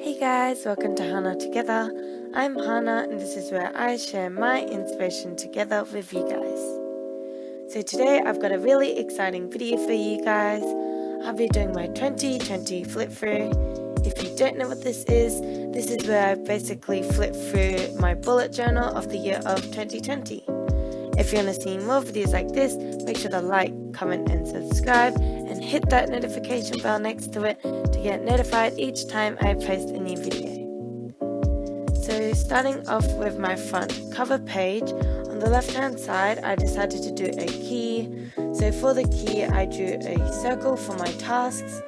Hey guys, welcome to Hana Together. I'm Hana and this is where I share my inspiration together with you guys. So today I've got a really exciting video for you guys. I'll be doing my 2020 flip through. If you don't know what this is where I basically flip through my bullet journal of the year of 2020. If you want to see more videos like this, make sure to like, comment and subscribe and hit that notification bell next to it to get notified each time I post a new video. So starting off with my front cover page, on the left hand side I decided to do a key. So for the key I drew a circle for my tasks.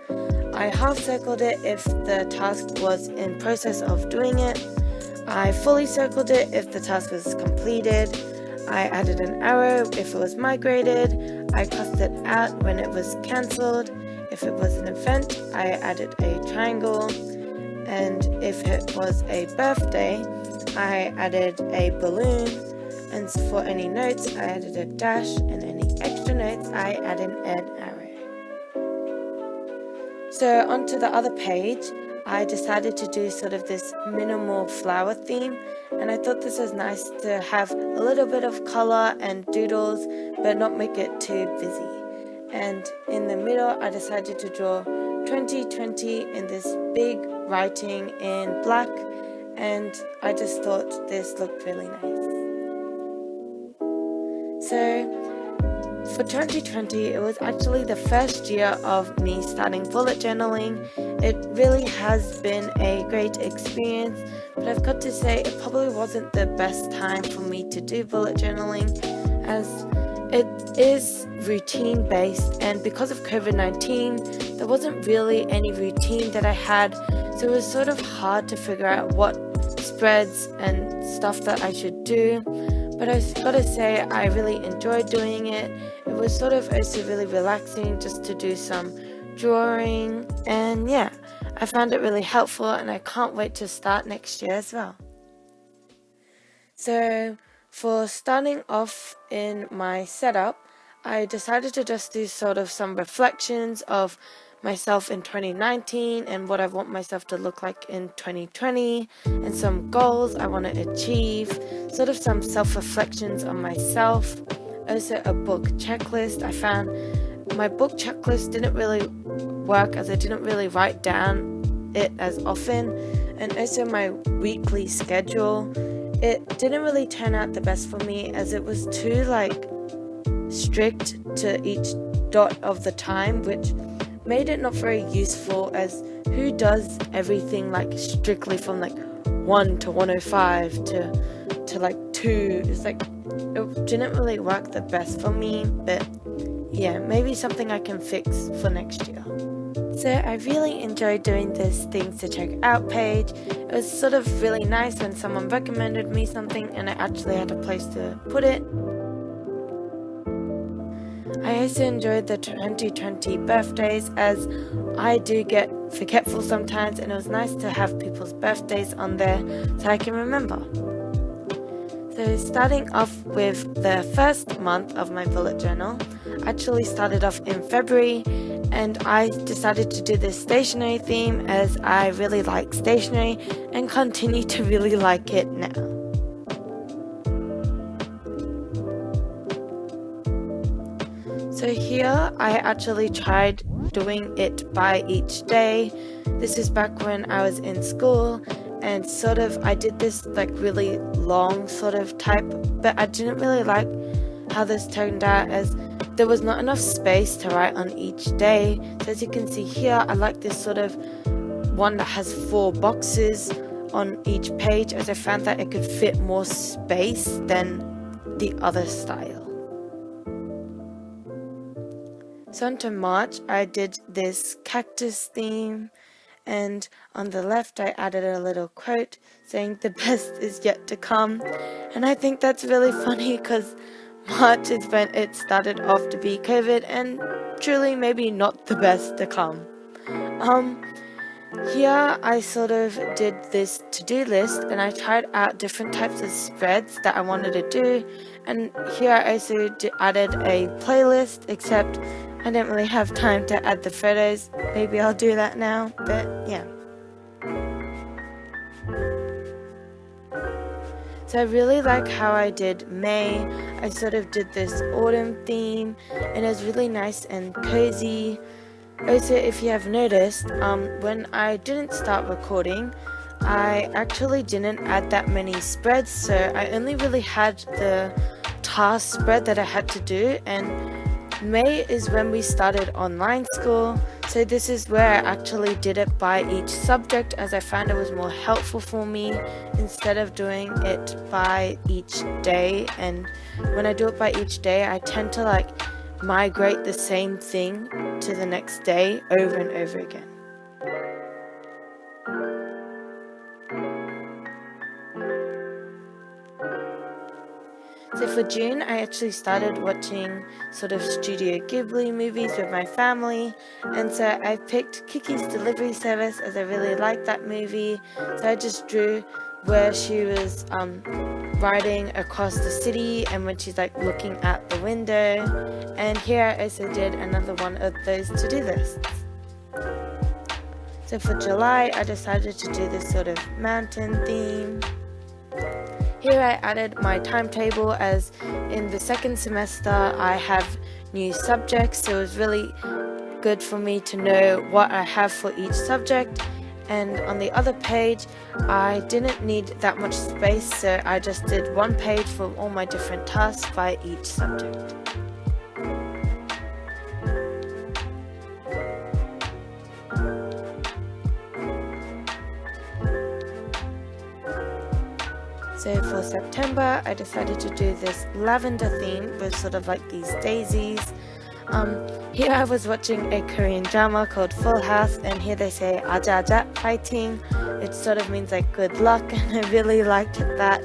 I half circled it if the task was in process of doing it. I fully circled it if the task was completed. I added an arrow if it was migrated. I crossed it out when it was cancelled. If it was an event, I added a triangle. And if it was a birthday, I added a balloon. And for any notes, I added a dash. And any extra notes, I added an arrow. So onto the other page, I decided to do sort of this minimal flower theme, and I thought this was nice to have a little bit of color and doodles but not make it too busy. And in the middle I decided to draw 2020 in this big writing in black, and I just thought this looked really nice. So for 2020, it was actually the first year of me starting bullet journaling. It really has been a great experience, but I've got to say it probably wasn't the best time for me to do bullet journaling, as it is routine based, and because of COVID-19 there wasn't really any routine that I had, so it was sort of hard to figure out what spreads and stuff that I should do. But I've got to say I really enjoyed doing it. It was sort of also really relaxing just to do some drawing, and yeah, I found it really helpful and I can't wait to start next year as well. So for starting off in my setup, I decided to just do sort of some reflections of myself in 2019 and what I want myself to look like in 2020, and some goals I want to achieve, sort of some self-reflections on myself. Also a book checklist. I found my book checklist didn't really work as I didn't really write down it as often, and also my weekly schedule. It didn't really turn out the best for me as it was too strict to each dot of the time, which made it not very useful, as who does everything strictly from 1 to 105 to 2. It's it didn't really work the best for me, but yeah, maybe something I can fix for next year. So I really enjoyed doing this things to check out page. It was sort of really nice when someone recommended me something and I actually had a place to put it. I also enjoyed the 2020 birthdays, as I do get forgetful sometimes, and it was nice to have people's birthdays on there so I can remember. So starting off with the first month of my bullet journal, I actually started off in February, and I decided to do this stationery theme as I really like stationery and continue to really like it now. So here I actually tried doing it by each day. This is back when I was in school, and sort of I did this really long sort of type, but I didn't really like how this turned out, as there was not enough space to write on each day. So as you can see here, I like this sort of one that has 4 boxes on each page, as I found that it could fit more space than the other style. So onto March, I did this cactus theme, and on the left I added a little quote saying the best is yet to come, and I think that's really funny because March is when it started off to be COVID, and truly maybe not the best to come. Here I sort of did this to-do list, and I tried out different types of spreads that I wanted to do, and here I also added a playlist, except I didn't really have time to add the photos. Maybe I'll do that now, but yeah. So I really like how I did May. I sort of did this autumn theme, and it was really nice and cozy. Also, if you have noticed, when I didn't start recording, I actually didn't add that many spreads, so I only really had the task spread that I had to do, and May is when we started online school, so this is where I actually did it by each subject, as I found it was more helpful for me instead of doing it by each day. And when I do it by each day, I tend to like migrate the same thing to the next day over and over again. So for June, I actually started watching sort of Studio Ghibli movies with my family, and so I picked Kiki's Delivery Service as I really liked that movie. So I just drew where she was riding across the city and when she's like looking at the window, and here I also did another one of those to-do lists. So for July, I decided to do this sort of mountain theme. Here I added my timetable, as in the second semester I have new subjects, so it was really good for me to know what I have for each subject. And on the other page I didn't need that much space, so I just did one page for all my different tasks by each subject. So for September, I decided to do this lavender theme with sort of like these daisies. Here I was watching a Korean drama called Full House, and here they say aja aja fighting. It sort of means like good luck, and I really liked that.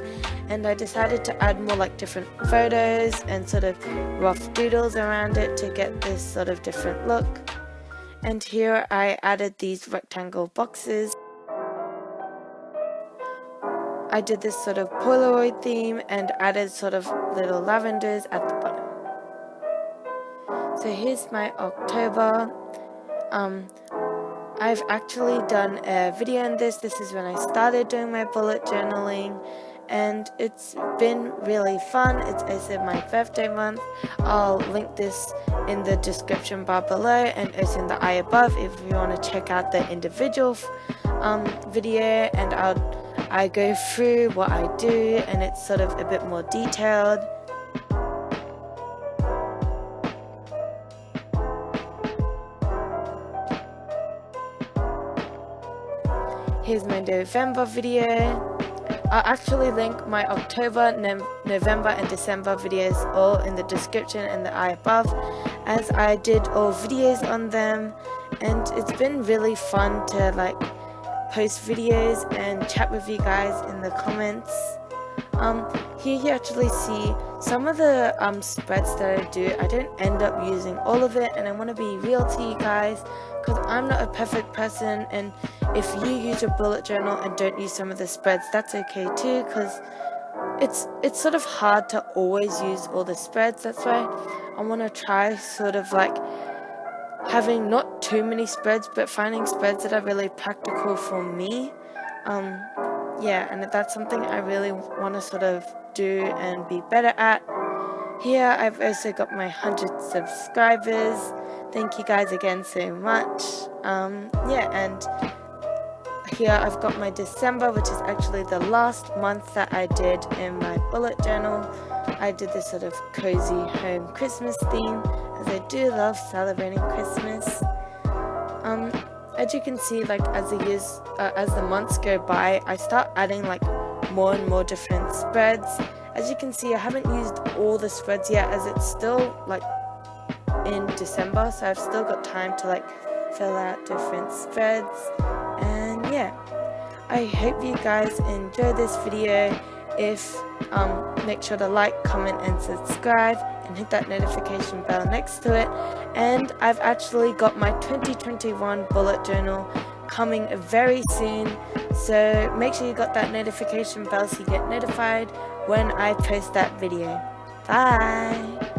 And I decided to add more like different photos and sort of rough doodles around it to get this sort of different look. And here I added these rectangle boxes. I did this sort of Polaroid theme and added sort of little lavenders at the bottom. So here's my October. I've actually done a video on this. This is when I started doing my bullet journaling, and it's been really fun. It's also my birthday month. I'll link this in the description bar below and also in the eye above if you want to check out the individual video, and I go through what I do, and it's sort of a bit more detailed. Here's my November video. I'll actually link my October, November and December videos all in the description and the eye above, as I did all videos on them, and it's been really fun to like post videos and chat with you guys in the comments. Here you actually see some of the spreads that I do. I don't end up using all of it, and I want to be real to you guys because I'm not a perfect person, and if you use your bullet journal and don't use some of the spreads, that's okay too, because it's sort of hard to always use all the spreads. That's why I want to try sort of like having not too many spreads, but finding spreads that are really practical for me. Yeah, and that's something I really want to sort of do and be better at. Here I've also got my 100 subscribers. Thank you guys again so much. Yeah, and here I've got my December, which is actually the last month that I did in my bullet journal. I did this sort of cozy home Christmas theme, as I do love celebrating Christmas. As you can see, like as the months go by, I start adding like more and more different spreads. As you can see, I haven't used all the spreads yet, as it's still like in December, so I've still got time to like fill out different spreads. And yeah, I hope you guys enjoy this video. If make sure to like, comment and subscribe, and hit that notification bell next to it. And I've actually got my 2021 bullet journal coming very soon, so make sure you got that notification bell so you get notified when I post that video. Bye.